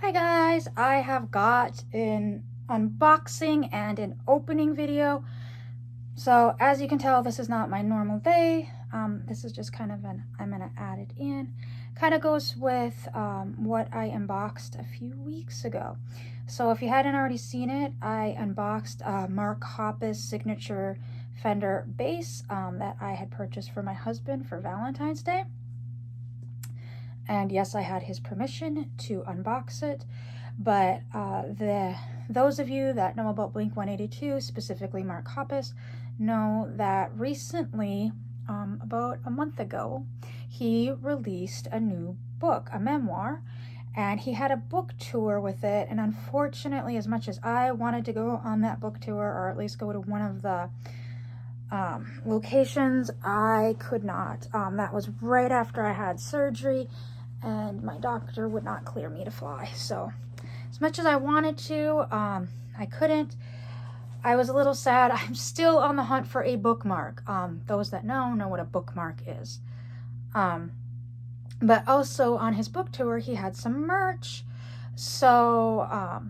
Hi guys, I have got an unboxing and an opening video. So as you can tell, this is not my normal day. This is just kind of I'm gonna add it in. Kind of goes with what I unboxed a few weeks ago. So if you hadn't already seen it, I unboxed Mark Hoppus signature Fender bass that I had purchased for my husband for Valentine's Day. And yes, I had his permission to unbox it, but those of you that know about Blink-182, specifically Mark Hoppus, know that recently, about a month ago, he released a new book, a memoir, and he had a book tour with it. And unfortunately, as much as I wanted to go on that book tour, or at least go to one of the locations, I could not. That was right after I had surgery, and my doctor would not clear me to fly. So as much as I wanted to, I couldn't. I was a little sad. I'm still on the hunt for a bookmark. Those that know what a bookmark is. But also on his book tour, he had some merch. So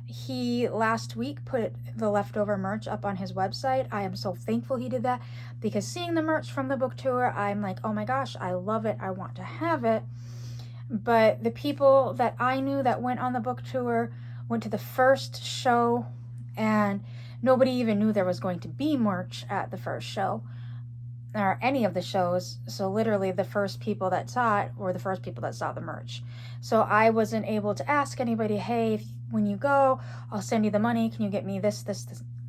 he last week put the leftover merch up on his website. I am so thankful he did that, because seeing the merch from the book tour, I'm like, oh my gosh, I love it. I want to have it. But the people that I knew that went on the book tour went to the first show, and nobody even knew there was going to be merch at the first show or any of the shows. So literally the first people that saw it were the first people that saw the merch. So I wasn't able to ask anybody, hey, when you go, I'll send you the money. Can you get me this,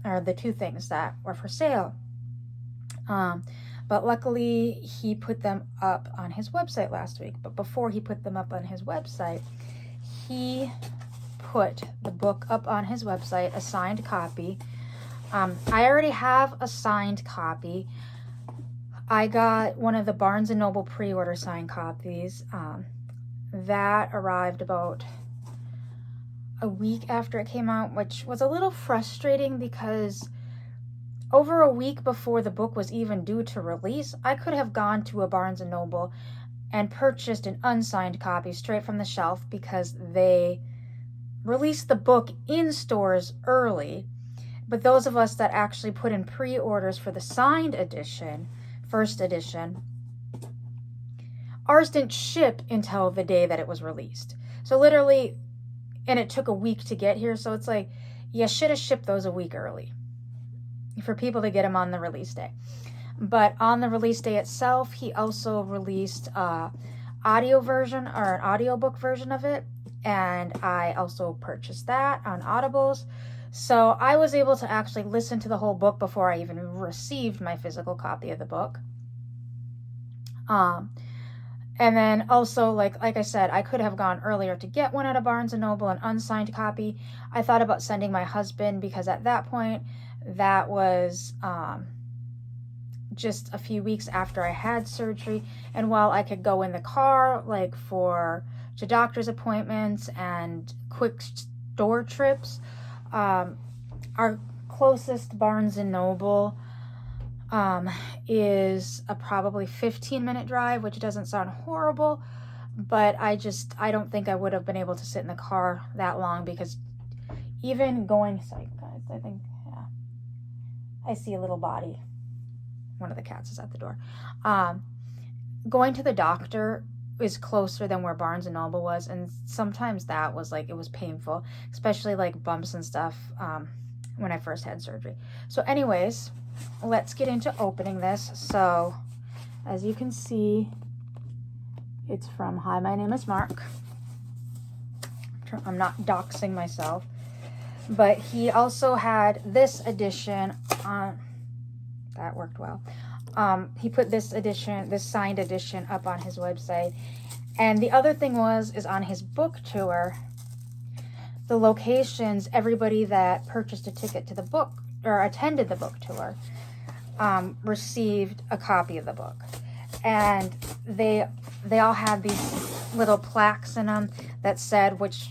or the two things that were for sale? But luckily he put them up on his website last week. But before he put them up on his website, he put the book up on his website, a signed copy. I already have a signed copy. I got one of the Barnes & Noble pre-order signed copies. That arrived about a week after it came out, which was a little frustrating because over a week before the book was even due to release, I could have gone to a Barnes & Noble and purchased an unsigned copy straight from the shelf, because they released the book in stores early. But those of us that actually put in pre-orders for the signed edition, first edition, ours didn't ship until the day that it was released. So literally, and it took a week to get here. So it's like, you should have shipped those a week early for people to get them on the release day. But on the release day itself, he also released a audio version, or an audiobook version of it. And I also purchased that on Audibles. So I was able to actually listen to the whole book before I even received my physical copy of the book. And then also, like I said, I could have gone earlier to get one at a Barnes & Noble, an unsigned copy. I thought about sending my husband, because at that point, that was just a few weeks after I had surgery. And while I could go in the car, like to doctor's appointments and quick store trips, our closest Barnes & Noble is a probably 15-minute drive, which doesn't sound horrible, but I don't think I would have been able to sit in the car that long, because even going, sorry guys, I think, yeah, I see a little body. One of the cats is at the door. Going to the doctor is closer than where Barnes & Noble was, and sometimes that was like, it was painful, especially like bumps and stuff when I first had surgery. So anyways, let's get into opening this. So as you can see, it's from Hi, my name is Mark. I'm not doxing myself, but he also had this edition on. That worked well. He put this signed edition up on his website. And the other thing is on his book tour, the locations, everybody that purchased a ticket to the book or attended the book tour received a copy of the book. And they all had these little plaques in them that said which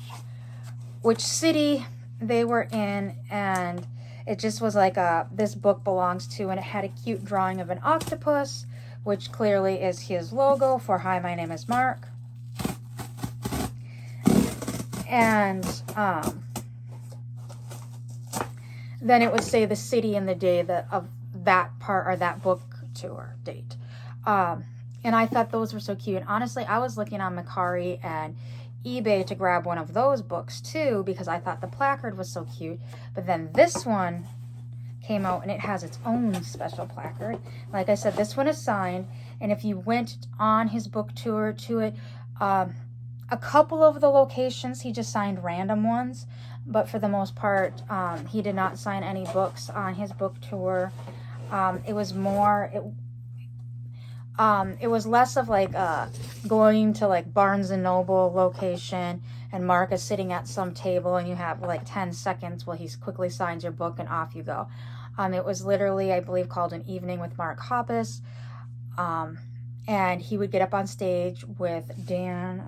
city they were in, and it just was like this book belongs to, and it had a cute drawing of an octopus, which clearly is his logo for Hi, my name is Mark. And then it would say the city and the day of that part, or that book tour date. And I thought those were so cute. And honestly, I was looking on Mercari and eBay to grab one of those books too, because I thought the placard was so cute. But then this one came out and it has its own special placard. Like I said, this one is signed, and if you went on his book tour to it, a couple of the locations he just signed random ones, but for the most part he did not sign any books on his book tour. It was more, it was less of like going to like Barnes and Noble location and Mark is sitting at some table and you have like 10 seconds while he quickly signs your book and off you go. It was literally, I believe, called An Evening with Mark Hoppus. And he would get up on stage with Dan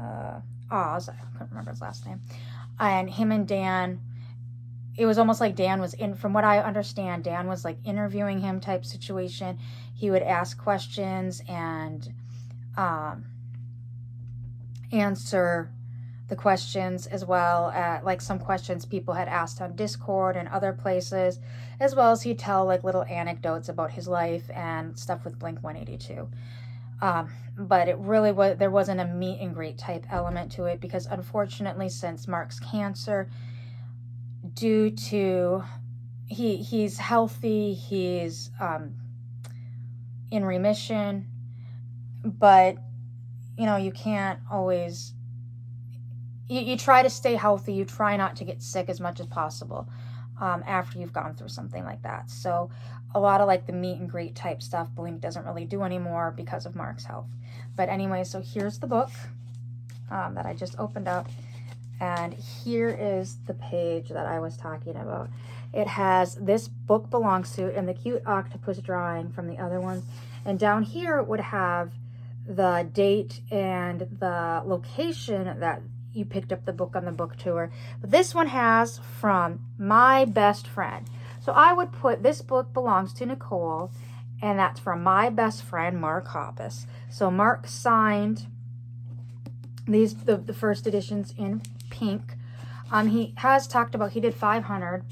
Oz, I can't remember his last name, and him and Dan, it was almost like Dan was from what I understand, Dan was like interviewing him type situation. He would ask questions and answer the questions, as well as like some questions people had asked on Discord and other places, as well as he'd tell like little anecdotes about his life and stuff with Blink-182. But it really was, there wasn't a meet and greet type element to it, because unfortunately, since Mark's cancer, due to he's healthy, he's in remission, but you know, you can't always, you try to stay healthy, you try not to get sick as much as possible after you've gone through something like that. So a lot of like the meet and greet type stuff Blink doesn't really do anymore because of Mark's health. But anyway, so here's the book that I just opened up, and here is the page that I was talking about. It has "This book belongs to" and the cute octopus drawing from the other ones, and down here it would have the date and the location that you picked up the book on the book tour. But this one has "From my best friend." So I would put "This book belongs to Nicole," and that's from my best friend, Mark Hoppus. So Mark signed these, the first editions in pink. He has talked about, he did 500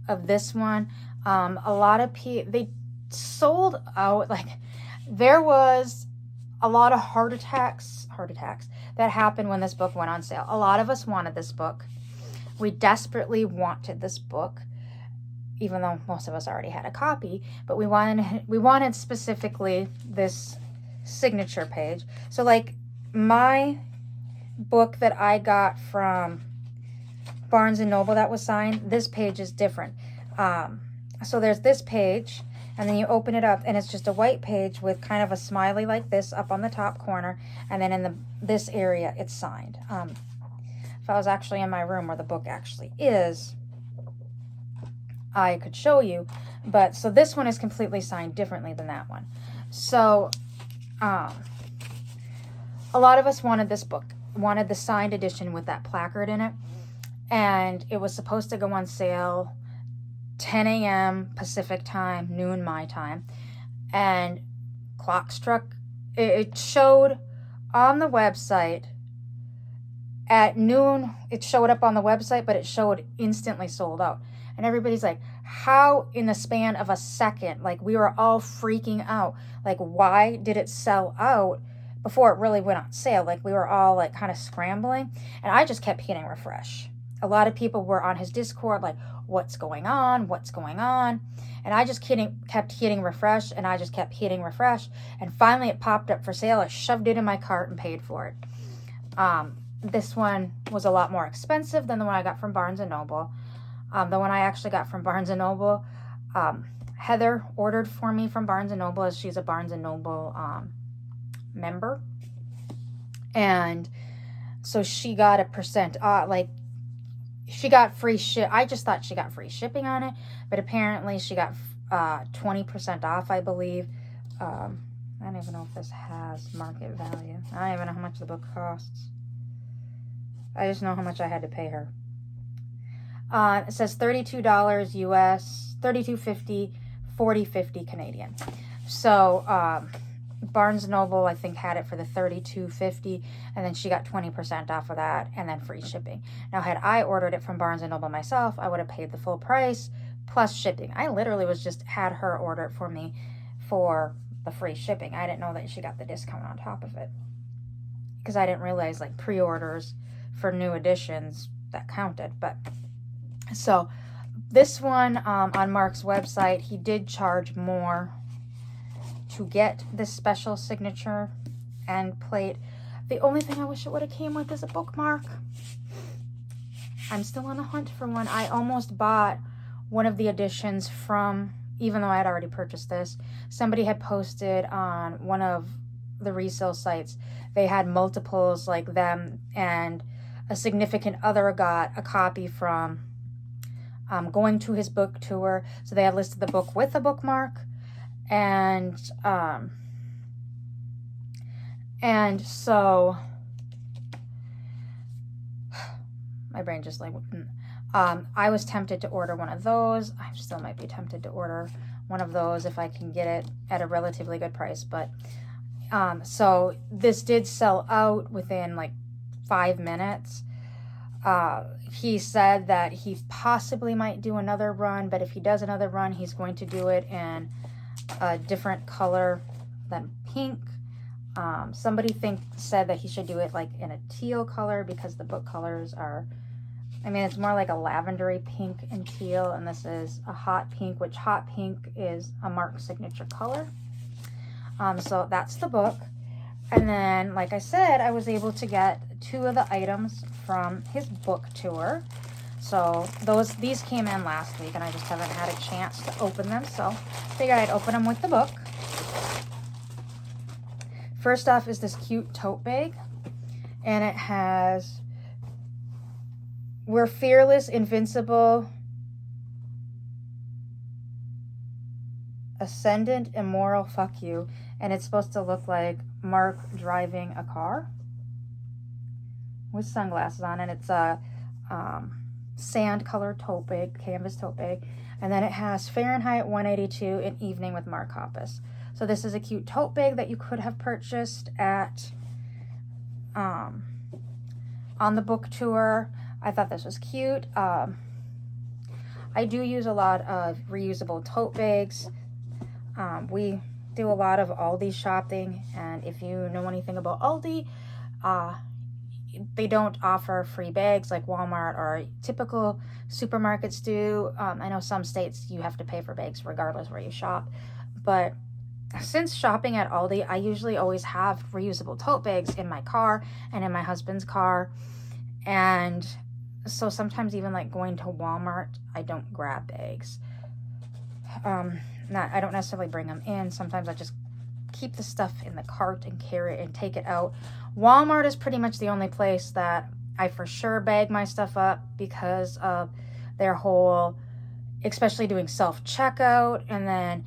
of this one. A lot of people, they sold out, like there was a lot of heart attacks that happened when this book went on sale. A lot of us wanted this book. We desperately wanted this book, even though most of us already had a copy, but we wanted specifically this signature page. So like my book that I got from Barnes and Noble that was signed, this page is different. So there's this page, and then you open it up and it's just a white page with kind of a smiley like this up on the top corner, and then in this area it's signed. If I was actually in my room where the book actually is, I could show you, but so this one is completely signed differently than that one. So a lot of us wanted this book, wanted the signed edition with that placard in it, and it was supposed to go on sale 10 a.m. Pacific time, noon my time, and clock struck. It showed on the website at noon. It showed up on the website, but it showed instantly sold out. And everybody's like, how in the span of a second? Like, we were all freaking out. Like, why did it sell out before it really went on sale? Like, we were all like kind of scrambling, and I just kept hitting refresh. A lot of people were on his Discord like, what's going on? What's going on? And I just kept hitting refresh, and I just kept hitting refresh. And finally it popped up for sale. I shoved it in my cart and paid for it. This one was a lot more expensive than the one I got from Barnes & Noble. The one I actually got from Barnes & Noble, Heather ordered for me from Barnes & Noble, as she's a Barnes & Noble member. And so she got a percent off, like she got free ship. I just thought she got free shipping on it, but apparently she got 20% off, I believe. I don't even know if this has market value. I don't even know how much the book costs. I just know how much I had to pay her. It says $32 US, $32.50, $40.50 Canadian. So Barnes & Noble, I think, had it for the $32.50, and then she got 20% off of that, and then free shipping. Now, had I ordered it from Barnes & Noble myself, I would have paid the full price plus shipping. I literally had her order it for me for the free shipping. I didn't know that she got the discount on top of it, because I didn't realize, like, pre-orders for new editions that counted. But so this one, on Mark's website, he did charge more to get this special signature and plate. The only thing I wish it would have came with is a bookmark. I'm still on the hunt for one. I almost bought one of the editions from, even though I had already purchased this, somebody had posted on one of the resale sites. They had multiples like them, and a significant other got a copy from going to his book tour. So they had listed the book with a bookmark. And so my brain just like, I was tempted to order one of those. I still might be tempted to order one of those if I can get it at a relatively good price. But so this did sell out within like 5 minutes. He said that he possibly might do another run, but if he does another run, he's going to do it in a different color than pink. Somebody said that he should do it like in a teal color, because the book colors are, I mean, it's more like a lavendery pink and teal, and this is a hot pink, which hot pink is a Mark signature color. So that's the book. And then, like I said, I was able to get 2 of the items from his book tour. So these came in last week, and I just haven't had a chance to open them, so figured I'd open them with the book. First off is this cute tote bag, and it has, "We're fearless, invincible, ascendant, immoral, fuck you," and it's supposed to look like Mark driving a car with sunglasses on, and it's a sand colored tote bag, canvas tote bag, and then it has Fahrenheit-182 in evening with Mark Hoppus. So this is a cute tote bag that you could have purchased at on the book tour. I thought this was cute. I do use a lot of reusable tote bags. We do a lot of Aldi shopping, and if you know anything about Aldi, they don't offer free bags like Walmart or typical supermarkets do. I know some states you have to pay for bags regardless where you shop, but since shopping at Aldi, I usually always have reusable tote bags in my car and in my husband's car. And so sometimes even like going to Walmart, I don't grab bags. I don't necessarily bring them in. Sometimes I just keep the stuff in the cart and carry it and take it out. Walmart is pretty much the only place that I for sure bag my stuff up, because of their whole, especially doing self-checkout and then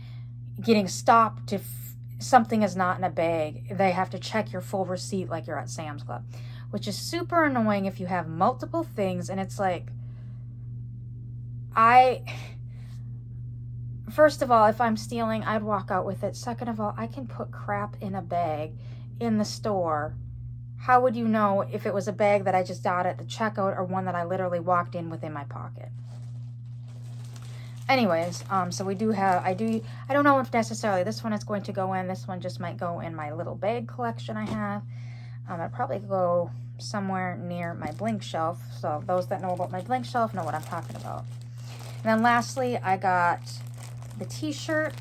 getting stopped if something is not in a bag. They have to check your full receipt like you're at Sam's Club, which is super annoying if you have multiple things. And it's like, first of all, if I'm stealing, I'd walk out with it. Second of all, I can put crap in a bag in the store. How would you know if it was a bag that I just got at the checkout or one that I literally walked in with in my pocket? Anyways, so we do have, I don't know if necessarily this one is going to go in. This one just might go in my little bag collection I have. I'll probably go somewhere near my Blink shelf. So those that know about my Blink shelf know what I'm talking about. And then lastly, I got the t-shirt.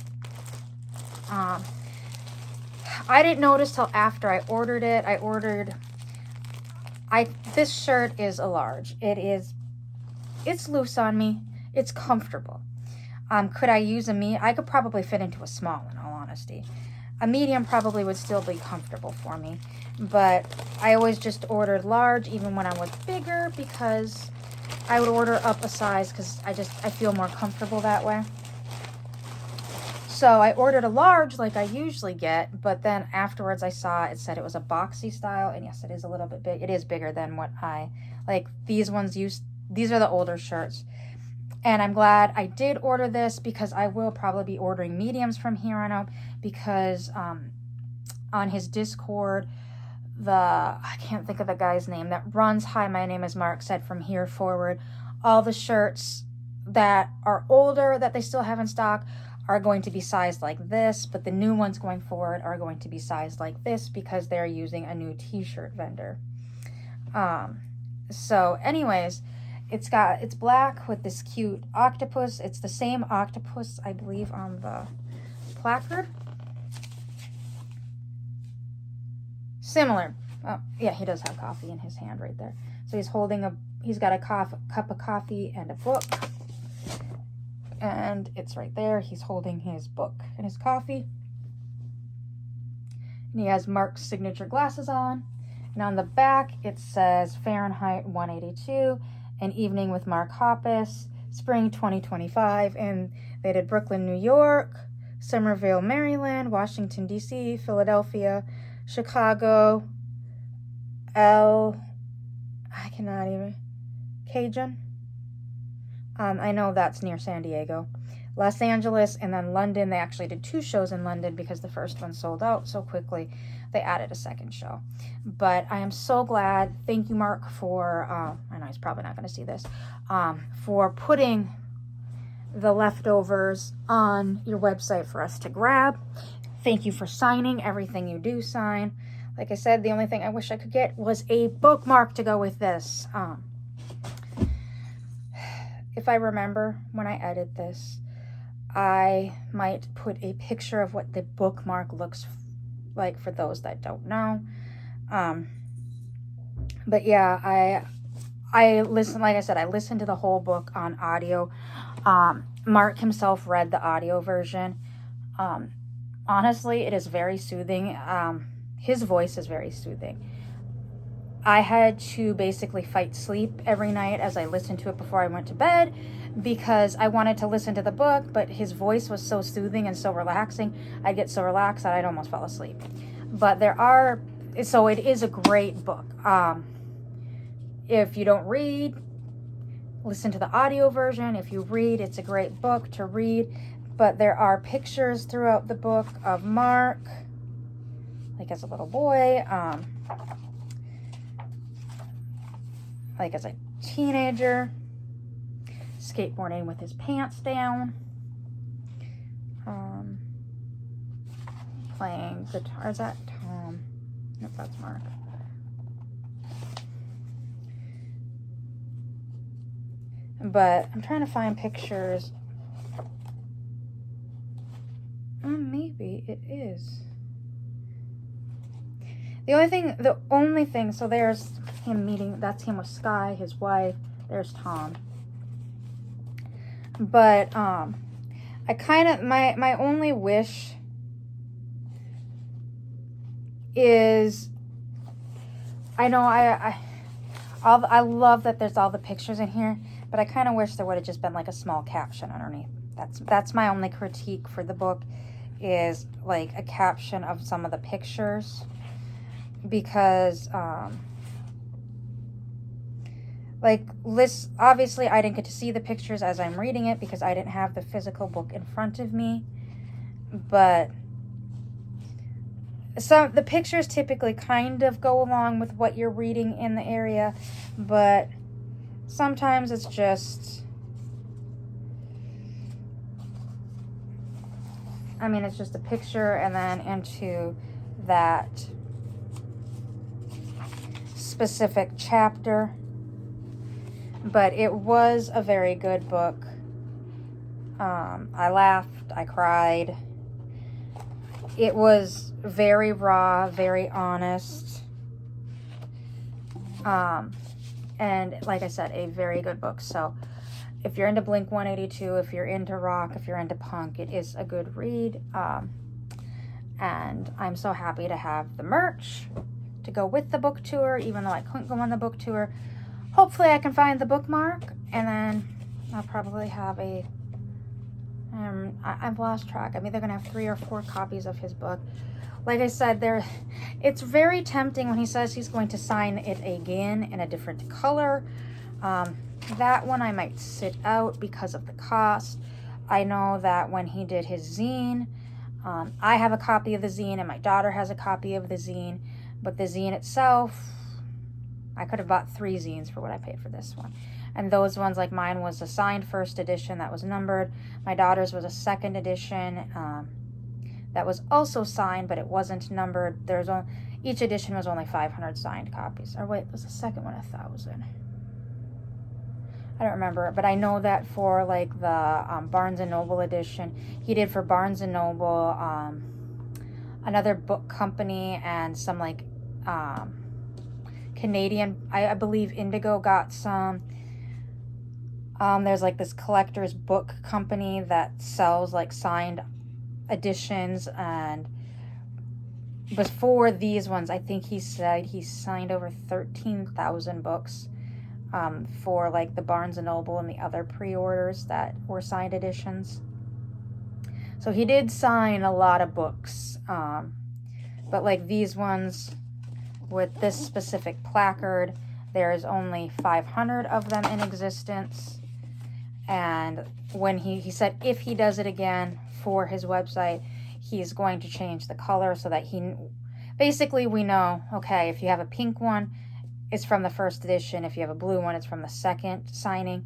I didn't notice till after I ordered it. This shirt is a large. It's loose on me. It's comfortable. Could I use I could probably fit into a small, in all honesty. A medium probably would still be comfortable for me, but I always just ordered large even when I was bigger, because I would order up a size because I feel more comfortable that way. So I ordered a large like I usually get, but then afterwards I saw it said it was a boxy style, and yes, it is a little bit big. It is bigger than what I like. These are the older shirts. And I'm glad I did order this, because I will probably be ordering mediums from here on out, because on his Discord, I can't think of the guy's name that runs "Hi, my name is Mark, said from here forward." All the shirts that are older that they still have in stock are going to be sized like this, but the new ones going forward are going to be sized like this because they're using a new t-shirt vendor. So anyways, it's black with this cute octopus. It's the same octopus, I believe, on the placard. Similar. Oh, yeah, he does have coffee in his hand right there. So he's got a cup of coffee and a book. And it's right there. He's holding his book and his coffee. And he has Mark's signature glasses on. And on the back, it says Fahrenheit-182, An Evening with Mark Hoppus, Spring 2025. And they did Brooklyn, New York, Somerville, Maryland, Washington, D.C., Philadelphia, Chicago, Cajun. I know that's near San Diego, Los Angeles, and then London. They actually did 2 shows in London because the first one sold out so quickly. They added a second show. But I am so glad. Thank you, Mark, for, I know he's probably not going to see this, for putting the leftovers on your website for us to grab. Thank you for signing everything you do sign. Like I said, the only thing I wish I could get was a bookmark to go with this. If I remember when I edit this, I might put a picture of what the bookmark looks like for those that don't know. But yeah, I listened, like I said, I listened to the whole book on audio. Mark himself read the audio version. Honestly, it is very soothing. His voice is very soothing. I had to basically fight sleep every night as I listened to it before I went to bed because I wanted to listen to the book, but his voice was so soothing and so relaxing. I'd get so relaxed that I'd almost fall asleep. But so it is a great book. If you don't read, listen to the audio version. If you read, it's a great book to read. But there are pictures throughout the book of Mark, like as a little boy, like as a teenager, skateboarding with his pants down, playing guitar. Is that Tom? Nope, that's Mark. But I'm trying to find pictures. Maybe it is. The only thing, so there's him meeting, that's him with Sky, his wife. There's Tom. But I kind of, my only wish is, I know I love that there's all the pictures in here, but I kind of wish there would have just been like a small caption underneath. That's my only critique for the book, is like a caption of some of the pictures, because obviously I didn't get to see the pictures as I'm reading it because I didn't have the physical book in front of me, but the pictures typically kind of go along with what you're reading in the area, but sometimes it's just, it's just a picture and then into that specific chapter. But it was a very good book. I laughed, I cried. It was very raw, very honest. And like I said, a very good book. So if you're into Blink-182, if you're into rock, if you're into punk, it is a good read. And I'm so happy to have the merch to go with the book tour, even though I couldn't go on the book tour. Hopefully I can find the bookmark, and then I'll probably have I've lost track. I'm either going to have 3 or 4 copies of his book. Like I said, it's very tempting when he says he's going to sign it again in a different color. That one I might sit out because of the cost. I know that when he did his zine, I have a copy of the zine and my daughter has a copy of the zine, but the zine itself, I could have bought 3 zines for what I paid for this one. And those ones, like mine was a signed first edition that was numbered. My daughter's was a second edition that was also signed, but it wasn't numbered. Each edition was only 500 signed copies. Or wait, was the second one 1,000? I don't remember, but I know that for like the Barnes & Noble edition, he did for Barnes & Noble, another book company, and some like Canadian, I believe Indigo got some. There's like this collector's book company that sells like signed editions, and before these ones, I think he said he signed over 13,000 books for like the Barnes & Noble and the other pre-orders that were signed editions. So he did sign a lot of books, but like these ones with this specific placard, there's only 500 of them in existence. And when he said if he does it again for his website, he's going to change the color so that basically we know, okay, if you have a pink one, it's from the first edition. If you have a blue one, it's from the second signing.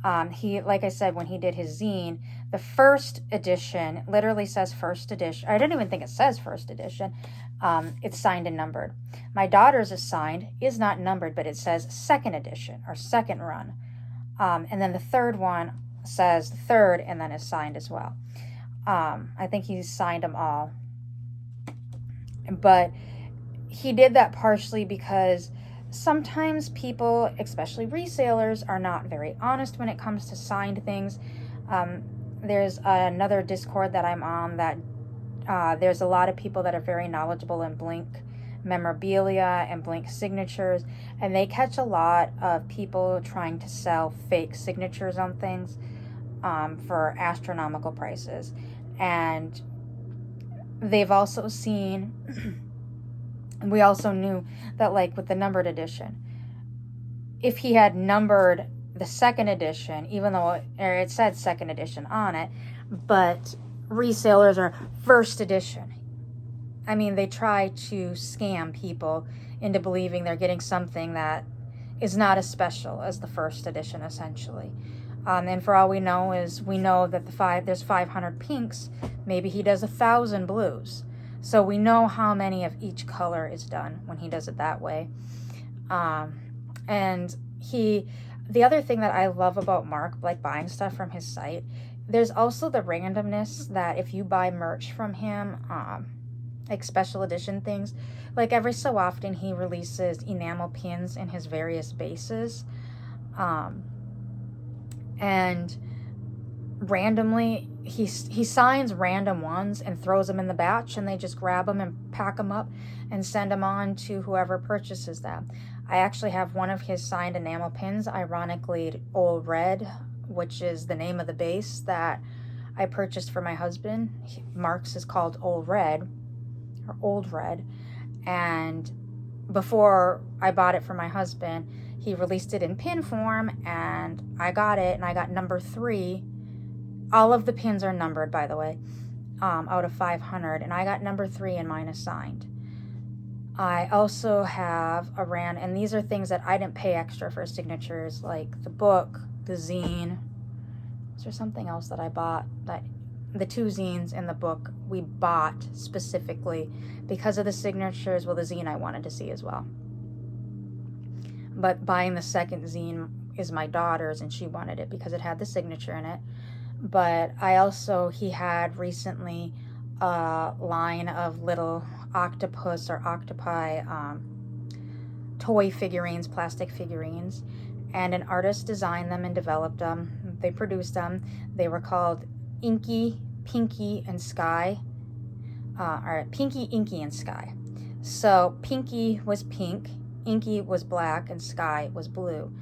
Like I said, when he did his zine, the first edition literally says first edition. I don't even think it says first edition. It's signed and numbered. My daughter's is signed, is not numbered, but it says second edition or second run. And then the third one says third and then is signed as well. I think he's signed them all. But he did that partially because sometimes people, especially resellers, are not very honest when it comes to signed things. There's another Discord that I'm on that there's a lot of people that are very knowledgeable in Blink memorabilia and Blink signatures, and they catch a lot of people trying to sell fake signatures on things for astronomical prices. And they've also seen, we also knew that like with the numbered edition, if he had numbered the second edition, even though it said second edition on it, but resellers are first edition. I mean, they try to scam people into believing they're getting something that is not as special as the first edition, essentially. And for all we know is we know that there's 500 pinks. Maybe he does 1,000 blues. So we know how many of each color is done when he does it that way. And the other thing that I love about Mark, like buying stuff from his site, there's also the randomness that if you buy merch from him, like special edition things, like every so often he releases enamel pins in his various bases. And randomly, he signs random ones and throws them in the batch, and they just grab them and pack them up and send them on to whoever purchases them. I actually have one of his signed enamel pins, ironically Old Red, which is the name of the base that I purchased for my husband. Mark's is called Old Red, or Old Red, and before I bought it for my husband, he released it in pin form, and I got it, and I got number 3. All of the pins are numbered, by the way, out of 500, and I got number 3 and mine is signed. I also have and these are things that I didn't pay extra for signatures, like the book, the zine. Is there something else that I bought? That the 2 zines in the book we bought specifically because of the signatures. Well, the zine I wanted to see as well. But buying the second zine is my daughter's, and she wanted it because it had the signature in it. But he had recently a line of little octopus or octopi toy figurines, plastic figurines, and an artist designed them and developed them. They produced them. They were called Inky, Pinky, and Sky. Or Pinky, Inky, and Sky. So Pinky was pink, Inky was black, and Sky was blue.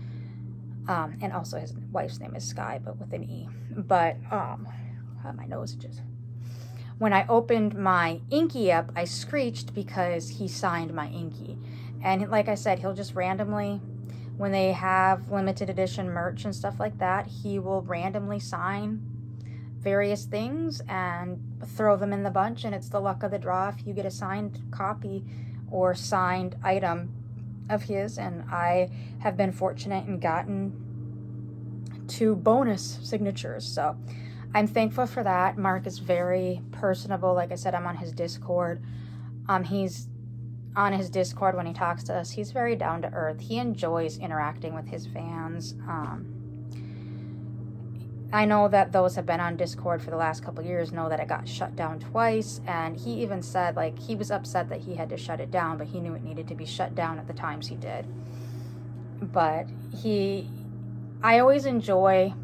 And also his wife's name is Sky, but with an E. But my nose just... When I opened my Inky up, I screeched because he signed my Inky. And like I said, he'll just randomly, when they have limited edition merch and stuff like that, he will randomly sign various things and throw them in the bunch, and it's the luck of the draw if you get a signed copy or signed item of his. And I have been fortunate and gotten 2 bonus signatures, so I'm thankful for that. Mark is very personable. Like I said, I'm on his Discord. He's on his Discord when he talks to us. He's very down to earth. He enjoys interacting with his fans. I know that those have been on Discord for the last couple of years know that it got shut down twice, and he even said, like, he was upset that he had to shut it down, but he knew it needed to be shut down at the times he did. But I always enjoy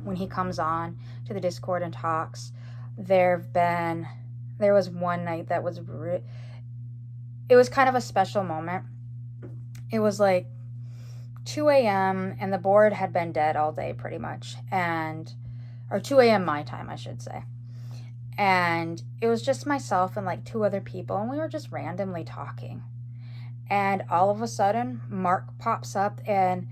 when he comes on to the Discord and talks. There was one night that was it was kind of a special moment. It was like 2 a.m. and the board had been dead all day pretty much, or 2 a.m. my time, I should say. And it was just myself and like 2 other people, and we were just randomly talking. And all of a sudden, Mark pops up, and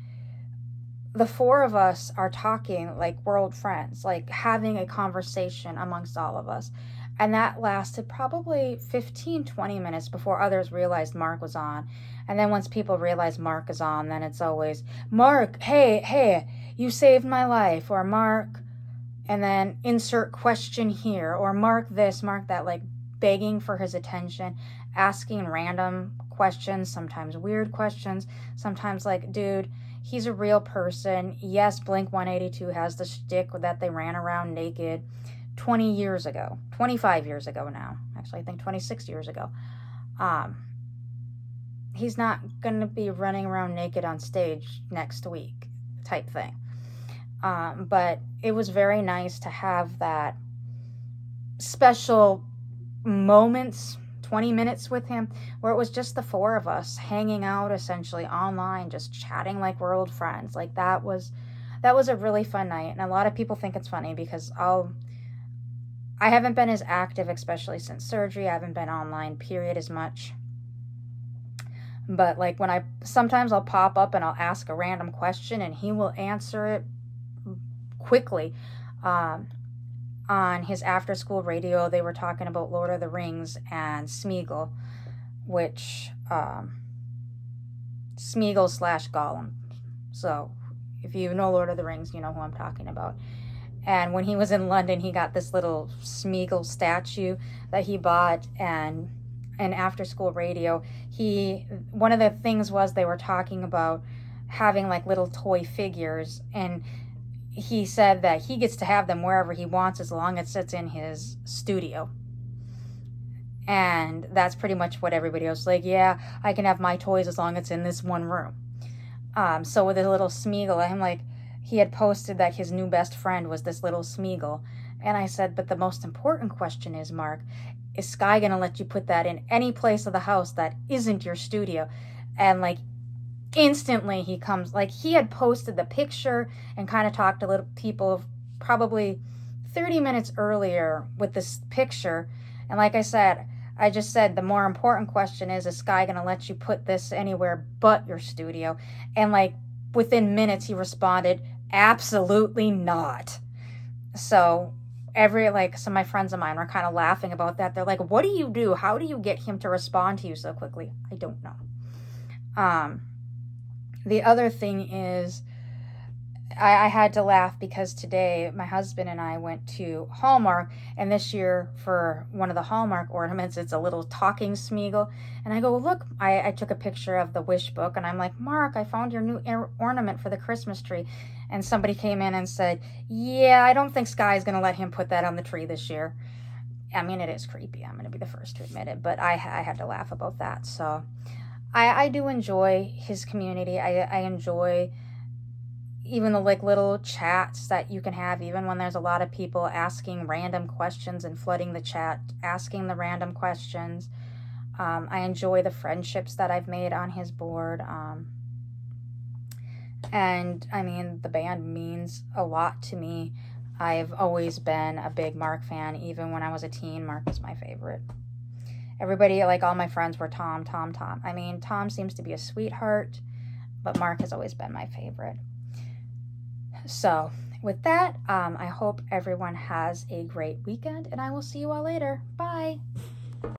the 4 of us are talking like we're old friends, like having a conversation amongst all of us. And that lasted probably 15-20 minutes before others realized Mark was on. And then once people realize Mark is on, then it's always, Mark, hey, you saved my life, or Mark, and then insert question here, or Mark this, Mark that, like begging for his attention, asking random questions, sometimes weird questions, sometimes like, dude, he's a real person. Yes, Blink-182 has the shtick that they ran around naked 20 years ago, 25 years ago now. Actually, I think 26 years ago. He's not going to be running around naked on stage next week type thing. But it was very nice to have that special moments, 20 minutes with him, where it was just the 4 of us hanging out essentially online, just chatting like we're old friends. Like that was a really fun night. And a lot of people think it's funny because I haven't been as active, especially since surgery. I haven't been online, period, as much. But like sometimes I'll pop up and I'll ask a random question and he will answer it quickly. On his after school radio, they were talking about Lord of the Rings and Smeagol, which Smeagol/Gollum. So if you know Lord of the Rings, you know who I'm talking about. And when he was in London, he got this little Smeagol statue that he bought, and after school radio, one of the things was they were talking about having like little toy figures, and he said that he gets to have them wherever he wants as long as it's in his studio. And that's pretty much what everybody else was like, yeah, I can have my toys as long as it's in this one room. So with his little Smeagol, I'm like, he had posted that his new best friend was this little Smeagol. And I said, but the most important question is, Mark, is Sky going to let you put that in any place of the house that isn't your studio? And like instantly he comes, like he had posted the picture and kind of talked to little people probably 30 minutes earlier with this picture. And like I said, I just said the more important question is Sky going to let you put this anywhere but your studio? And like within minutes he responded, absolutely not. So some of my friends of mine were kind of laughing about that. They're like, what do you do? How do you get him to respond to you so quickly? I don't know. The other thing is, I had to laugh because today my husband and I went to Hallmark, and this year for one of the Hallmark ornaments, it's a little talking Smeagol. And I go, look, I took a picture of the wish book, and I'm like, Mark, I found your new ornament for the Christmas tree. And somebody came in and said, yeah, I don't think Sky's going to let him put that on the tree this year. I mean, it is creepy. I'm going to be the first to admit it, but I had to laugh about that. So I do enjoy his community. I enjoy even the like little chats that you can have, even when there's a lot of people asking random questions and flooding the chat, asking the random questions. I enjoy the friendships that I've made on his board. And I mean, the band means a lot to me. I've always been a big Mark fan. Even when I was a teen, Mark was my favorite. Everybody, like all my friends, were Tom. I mean, Tom seems to be a sweetheart, but Mark has always been my favorite. So with that, I hope everyone has a great weekend, and I will see you all later. Bye.